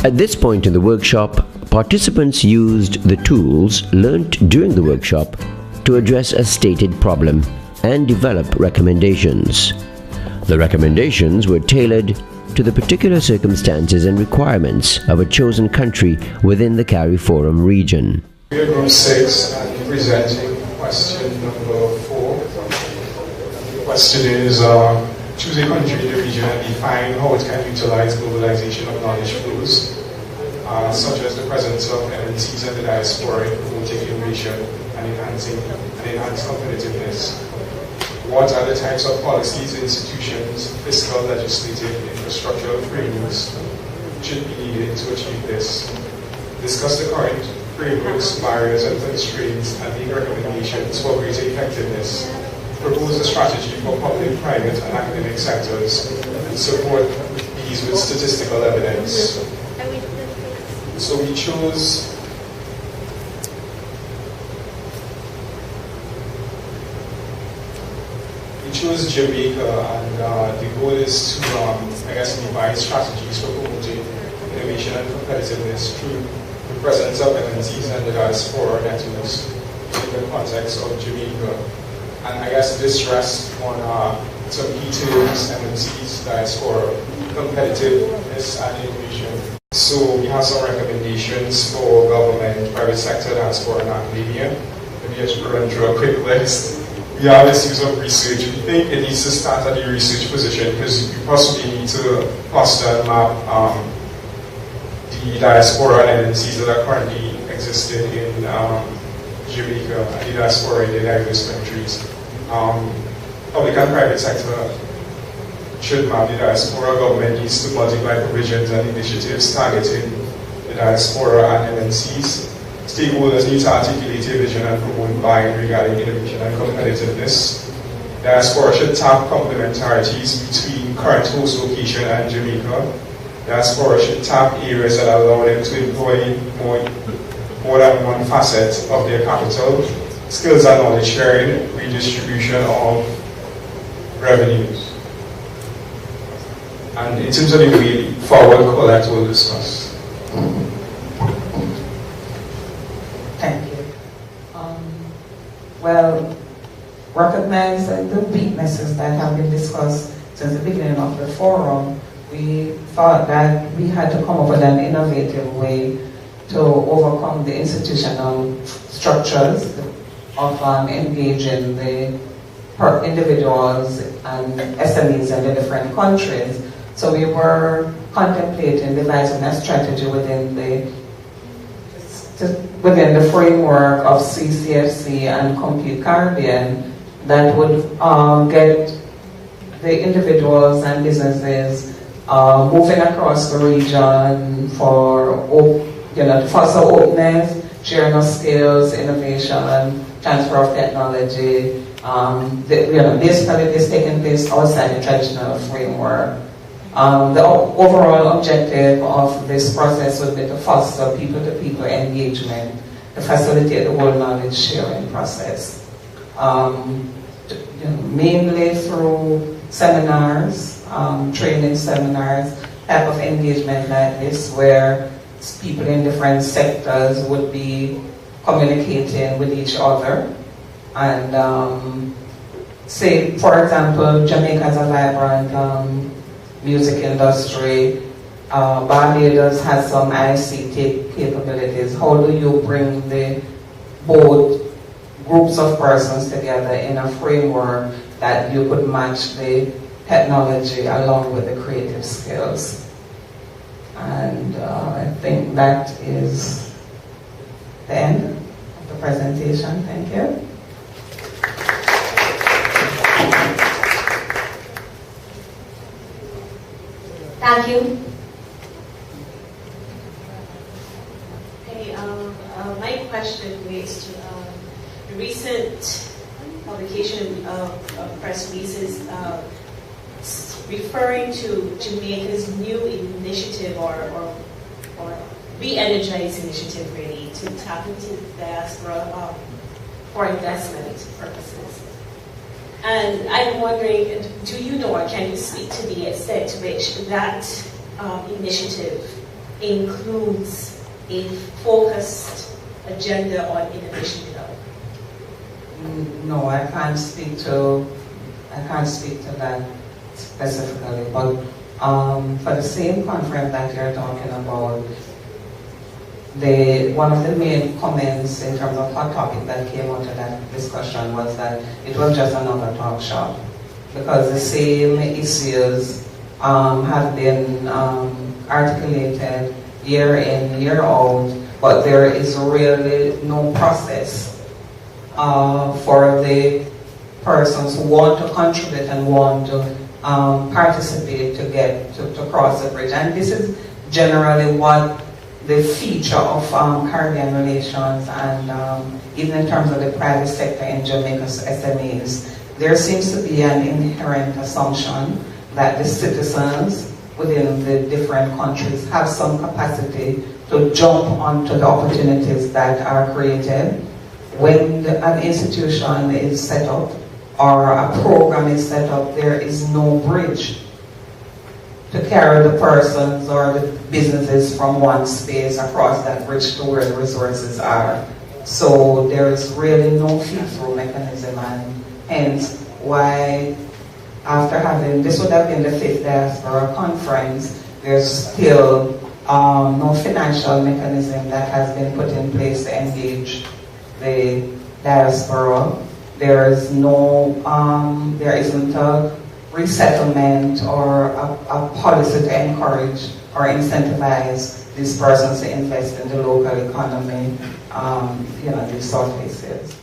At this point in the workshop, participants used the tools learnt during the workshop to address a stated problem and develop recommendations. The recommendations were tailored to the particular circumstances and requirements of a chosen country within the CARIFORUM region. We are group 6 and presenting question number 4. The question is, choose a country in the region and define how it can utilize globalization of knowledge flows, such as the presence of MNCs and the diaspora in promoting innovation and enhance competitiveness. What are the types of policies, institutions, fiscal, legislative, infrastructural frameworks should be needed to achieve this? Discuss the current frameworks, barriers and constraints, and make recommendations for greater effectiveness. Propose a strategy for public, private, and academic sectors, and support these with statistical evidence. So we chose Jamaica, and the goal is to, devise strategies for promoting innovation and competitiveness through the presence of MNCs and the diaspora networks in the context of Jamaica. And I guess this rests on some key terms: MNCs, diaspora, competitiveness, and innovation. So we have some recommendations for government, private sector, diaspora, and academia. Let me just run through a quick list. We have this use of research. We think it needs to start at the research position because you possibly need to foster and map the diaspora and MNCs that are currently existing in Jamaica and the diaspora in the diverse countries. Public and private sector should map the diaspora. Government needs to multiply provisions and initiatives targeting the diaspora and MNCs. Stakeholders need to articulate a vision and promote buy-in regarding innovation and competitiveness. Diaspora should tap complementarities between current host location and Jamaica. Diaspora should tap areas that allow them to employ more than one facet of their capital. Skills and knowledge sharing, redistribution of revenues. And in terms of the way forward, Colette will discuss. Thank you. Well, recognizing the weaknesses that have been discussed since the beginning of the forum, we thought that we had to come up with an innovative way to overcome the institutional structures of engaging the individuals and SMEs in the different countries. So we were contemplating devising a strategy within the framework of CCfC and Compute Caribbean that would get the individuals and businesses moving across the region for to foster openness, sharing of skills, innovation, transfer of technology. Basically this taking place outside the traditional framework. The overall objective of this process would be to foster people-to-people engagement, to facilitate the whole knowledge sharing process. Mainly through seminars, training seminars, type of engagement like this where people in different sectors would be communicating with each other. And say, for example, Jamaica has a vibrant music industry. Barbados has some ICT capabilities. How do you bring both groups of persons together in a framework that you could match the technology along with the creative skills? And I think that is the end of the presentation. Thank you. Thank you. Okay, my question relates to the recent publication of press releases referring to Jamaica's new initiative or re-energized initiative really to tap into the diaspora for investment purposes. And I'm wondering, do you know or can you speak to the extent to which that initiative includes a focused agenda on innovation development? No, I can't speak to that specifically, but for the same conference that you're talking about, one of the main comments in terms of hot topic that came out of that discussion was that it was just another talk shop, because the same issues have been articulated year in, year out, but there is really no process for the persons who want to contribute and want to participate to get to cross the bridge. And this is generally what the feature of Caribbean relations and even in terms of the private sector in Jamaica's SMEs, there seems to be an inherent assumption that the citizens within the different countries have some capacity to jump onto the opportunities that are created. When an institution is set up or a program is set up, there is no bridge to carry the persons or the businesses from one space across that bridge to where the resources are. So there is really no feed-through mechanism, and hence why after having, this would have been the 5th Diaspora Conference, there's still no financial mechanism that has been put in place to engage the diaspora. There is no, there isn't a resettlement or a policy to encourage or incentivize these persons to invest in the local economy, these sort of issues.